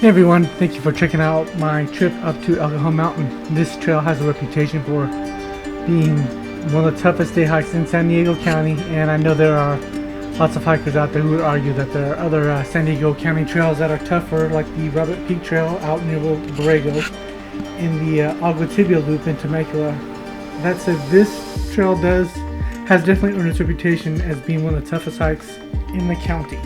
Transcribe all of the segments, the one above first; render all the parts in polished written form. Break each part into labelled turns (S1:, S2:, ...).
S1: Hey everyone, thank you for checking out my trip up to Cajon Mountain. This trail has a reputation for being one of the toughest day hikes in San Diego County, and I know there are lots of hikers out there who would argue that there are other San Diego County trails that are tougher, like the Rabbit Peak Trail out near Borrego and the Agua Tibia Loop in Temecula. That said, this trail has definitely earned its reputation as being one of the toughest hikes in the county.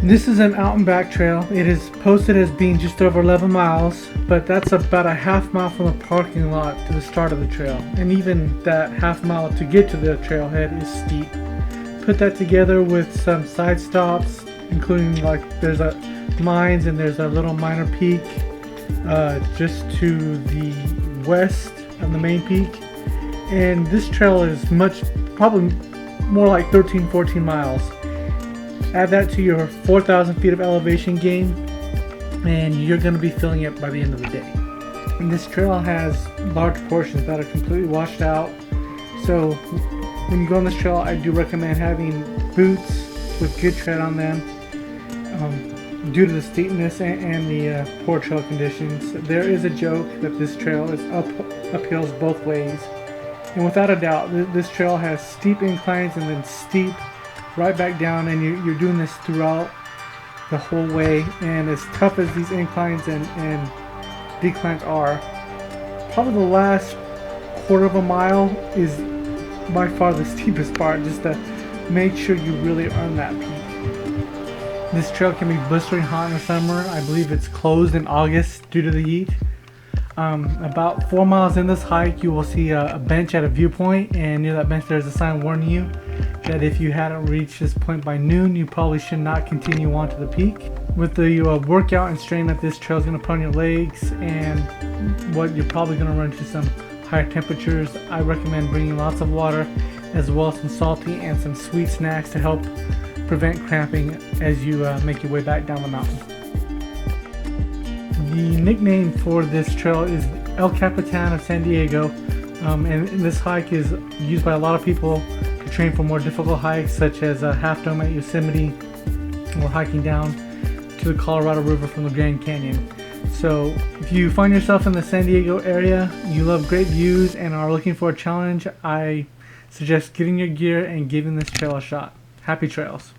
S1: This is an out and back trail. It is posted as being just over 11 miles, but that's about a half mile from the parking lot to the start of the trail. And even that half mile to get to the trailhead is steep. Put that together with some side stops, including like there's a mines and there's a little minor peak just to the west of the main peak. And this trail is probably more like 13-14 miles. Add that to your 4,000 feet of elevation gain, and you're going to be feeling it by the end of the day. And this trail has large portions that are completely washed out. So when you go on this trail, I do recommend having boots with good tread on them. Due to the steepness and the poor trail conditions, there is a joke that this trail is uphills both ways. And without a doubt, this trail has steep inclines and then steep right back down, and you're doing this throughout the whole way. And as tough as these inclines and declines are, probably the last quarter of a mile is by far the steepest part, just to make sure you really earn that peak. This trail can be blistering hot in the summer. I believe it's closed in August due to the heat. About 4 miles in this hike, you will see a bench at a viewpoint, and near that bench there's a sign warning you that if you hadn't reached this point by noon, you probably should not continue on to the peak. With the workout and strain that this trail is going to put on your legs, and what you're probably going to run into some higher temperatures, I recommend bringing lots of water, as well as some salty and some sweet snacks to help prevent cramping as you make your way back down the mountain. The nickname for this trail is El Capitan of San Diego, and this hike is used by a lot of people to train for more difficult hikes, such as Half Dome at Yosemite or hiking down to the Colorado River from the Grand Canyon. So if you find yourself in the San Diego area, you love great views and are looking for a challenge, I suggest getting your gear and giving this trail a shot. Happy trails.